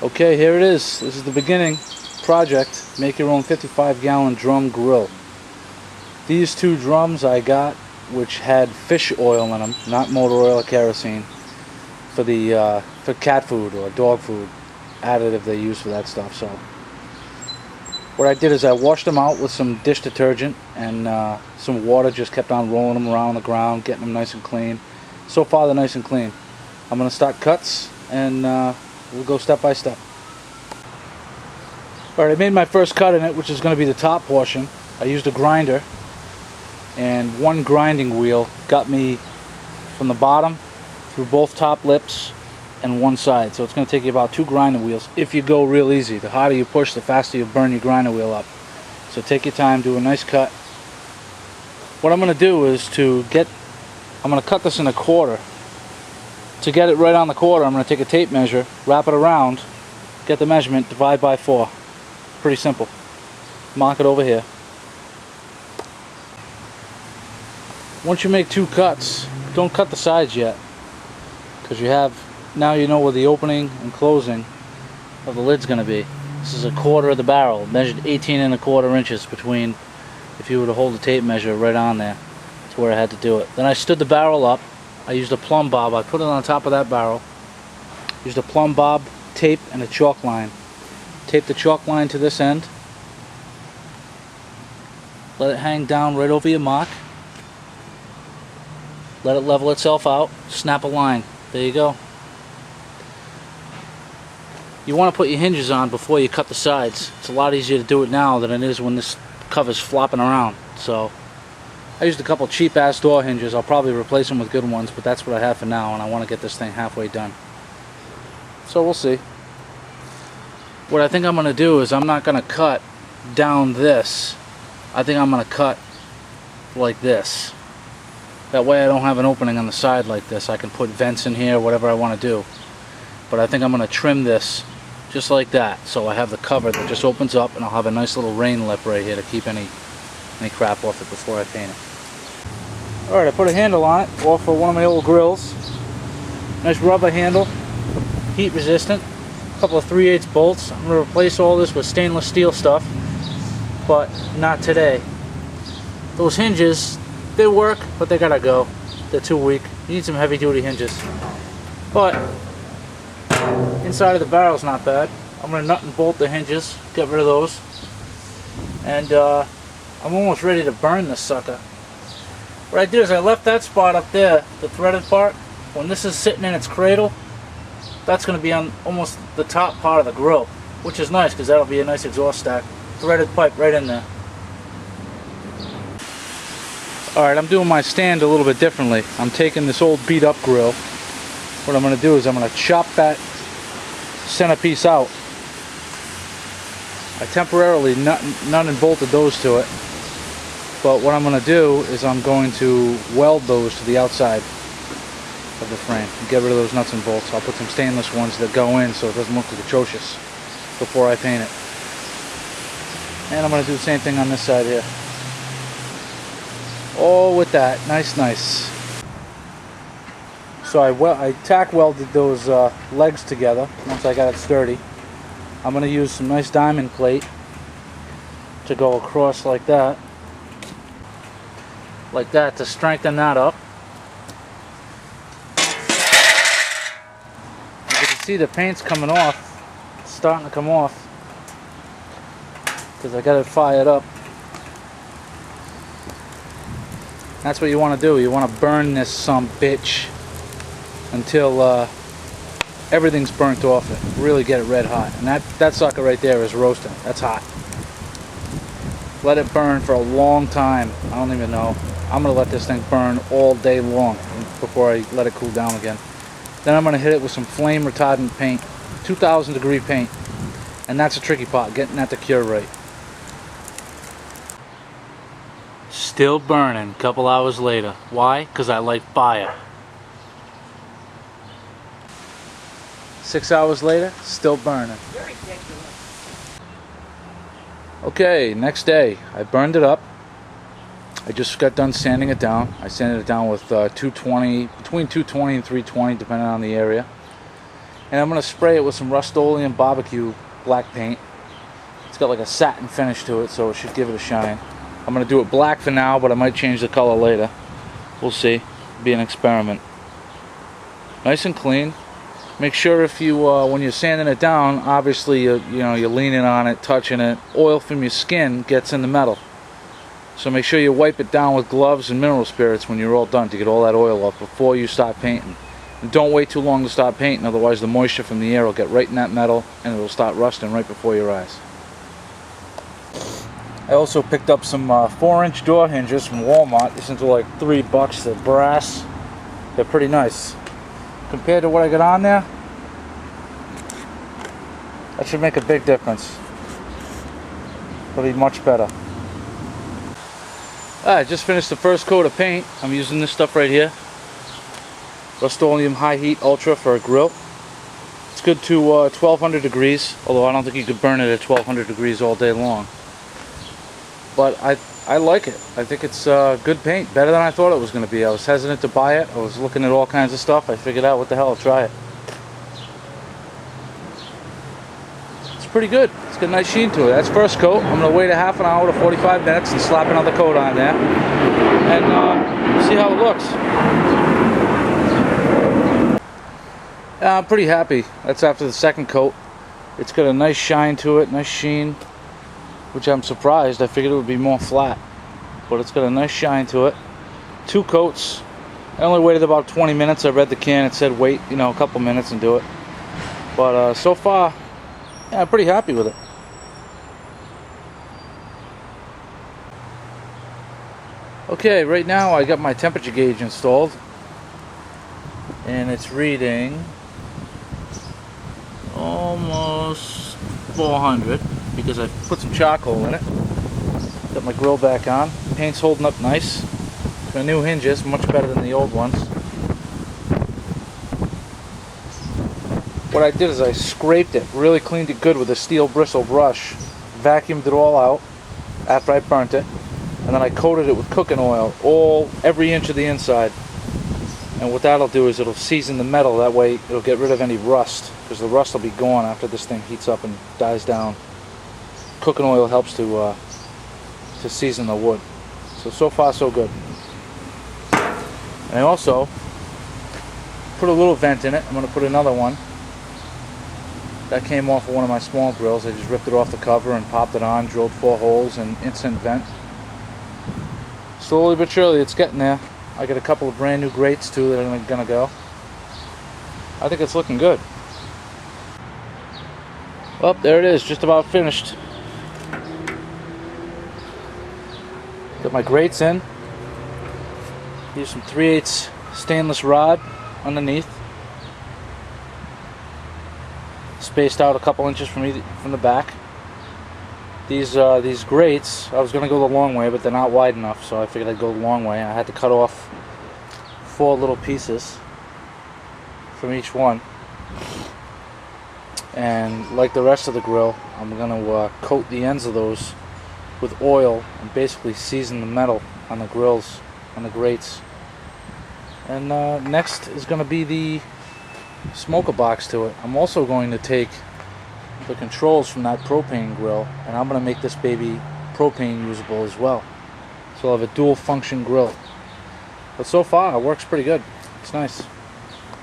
Okay, here it is. This is the beginning project. Make your own 55-gallon drum grill. These two drums I got, which had fish oil in them, not motor oil or kerosene, for cat food or dog food additive they use for that stuff. So what I did is I washed them out with some dish detergent and some water. Just kept on rolling them around the ground, getting them nice and clean. So far they're nice and clean. I'm going to start cuts and we'll go step by step. Alright, I made my first cut in it, which is going to be the top portion. I used a grinder, and one grinding wheel got me from the bottom through both top lips and one side. So it's going to take you about 2 grinding wheels if you go real easy. The harder you push, the faster you burn your grinding wheel up. So take your time, do a nice cut. What I'm going to do is I'm going to cut this in a quarter. To get it right on the quarter, I'm going to take a tape measure, wrap it around, get the measurement, divide by 4. Pretty simple. Mark it over here. Once you make 2 cuts, don't cut the sides yet, because now you know where the opening and closing of the lid's going to be. This is a quarter of the barrel, measured 18¼ inches between, if you were to hold the tape measure right on there. That's where I had to do it. Then I stood the barrel up. I used a plumb bob. I put it on top of that barrel. Used a plumb bob, tape, and a chalk line. Tape the chalk line to this end. Let it hang down right over your mark. Let it level itself out. Snap a line. There you go. You want to put your hinges on before you cut the sides. It's a lot easier to do it now than it is when this cover's flopping around. So I used a couple cheap ass door hinges. I'll probably replace them with good ones, but that's what I have for now, and I want to get this thing halfway done. So we'll see. What I think I'm going to do is I'm not going to cut down this. I think I'm going to cut like this. That way I don't have an opening on the side like this. I can put vents in here, whatever I want to do. But I think I'm going to trim this just like that, so I have the cover that just opens up, and I'll have a nice little rain lip right here to keep any crap off it before I paint it. Alright, I put a handle on it, off for one of my old grills. Nice rubber handle, heat resistant. A couple of 3/8 bolts. I'm going to replace all this with stainless steel stuff, but not today. Those hinges, they work, but they gotta go. They're too weak. You need some heavy duty hinges. But inside of the barrel's not bad. I'm going to nut and bolt the hinges, get rid of those. And I'm almost ready to burn this sucker. What I did is I left that spot up there, the threaded part. When this is sitting in its cradle, that's going to be on almost the top part of the grill, which is nice because that'll be a nice exhaust stack. Threaded pipe right in there. Alright, I'm doing my stand a little bit differently. I'm taking this old beat up grill. What I'm going to do is I'm going to chop that centerpiece out. I temporarily nut and bolted those to it. But what I'm going to do is I'm going to weld those to the outside of the frame and get rid of those nuts and bolts. I'll put some stainless ones that go in so it doesn't look atrocious before I paint it. And I'm going to do the same thing on this side here. All with that. Nice, nice. So I tack welded those legs together once I got it sturdy. I'm going to use some nice diamond plate to go across like that. Like that, to strengthen that up. You can see the paint's coming off. It's starting to come off because I got it fired up. That's what you want to do. You want to burn this some bitch until everything's burnt off it. Really get it red hot. And that sucker right there is roasting. That's hot. Let it burn for a long time. I don't even know. I'm going to let this thing burn all day long before I let it cool down again. Then I'm going to hit it with some flame retardant paint. 2,000 degree paint. And that's a tricky part, getting that to cure right. Still burning a couple hours later. Why? Because I like fire. 6 hours later, still burning. You're ridiculous. Okay, next day, I burned it up. I just got done sanding it down. I sanded it down with 220, between 220 and 320, depending on the area. And I'm going to spray it with some Rust-Oleum barbecue black paint. It's got like a satin finish to it, so it should give it a shine. I'm going to do it black for now, but I might change the color later. We'll see. It'll be an experiment. Nice and clean. Make sure if you, when you're sanding it down, obviously you're leaning on it, touching it. Oil from your skin gets in the metal. So make sure you wipe it down with gloves and mineral spirits when you're all done to get all that oil off before you start painting. And don't wait too long to start painting, otherwise the moisture from the air will get right in that metal and it'll start rusting right before your eyes. I also picked up some 4-inch door hinges from Walmart. These things are like $3. They're brass. They're pretty nice. Compared to what I got on there, that should make a big difference. It'll be much better. I just finished the first coat of paint. I'm using this stuff right here. Rust-Oleum High Heat Ultra for a grill. It's good to 1200 degrees, although I don't think you could burn it at 1200 degrees all day long. But I like it. I think it's good paint, better than I thought it was going to be. I was hesitant to buy it. I was looking at all kinds of stuff. I figured out what the hell, I'll try it. It's pretty good. It's got a nice sheen to it. That's first coat. I'm going to wait a half an hour to 45 minutes and slap another coat on there. And see how it looks. I'm pretty happy. That's after the second coat. It's got a nice shine to it, nice sheen, which I'm surprised. I figured it would be more flat, but it's got a nice shine to it. 2 coats. I only waited about 20 minutes. I read the can. It said wait, a couple minutes and do it. But so far, yeah, I'm pretty happy with it. Okay, right now I got my temperature gauge installed, and it's reading almost 400 because I put some charcoal in it. Got my grill back on. Paint's holding up nice. My new hinges, much better than the old ones. What I did is I scraped it, really cleaned it good with a steel bristle brush, vacuumed it all out after I burnt it, and then I coated it with cooking oil, every inch of the inside. And what that'll do is it'll season the metal. That way it'll get rid of any rust, because the rust will be gone after this thing heats up and dies down. Cooking oil helps to season the wood. So far so good. And I also put a little vent in it. I'm going to put another one. That came off of one of my small grills. I just ripped it off the cover and popped it on, drilled 4 holes and instant vent. Slowly but surely it's getting there. I got a couple of brand new grates too that are going to go. I think it's looking good. Well, there it is, just about finished. Got my grates in. Use some 3/8 stainless rod underneath. Spaced out a couple inches from the back. These grates, I was going to go the long way, but they're not wide enough, so I figured I'd go the long way. I had to cut off 4 little pieces from each one. And like the rest of the grill, I'm going to coat the ends of those with oil and basically season the metal on the grills, on the grates. And next is going to be the smoker box to it. I'm also going to take the controls from that propane grill and I'm going to make this baby propane usable as well. So I'll have a dual function grill. But so far it works pretty good. It's nice.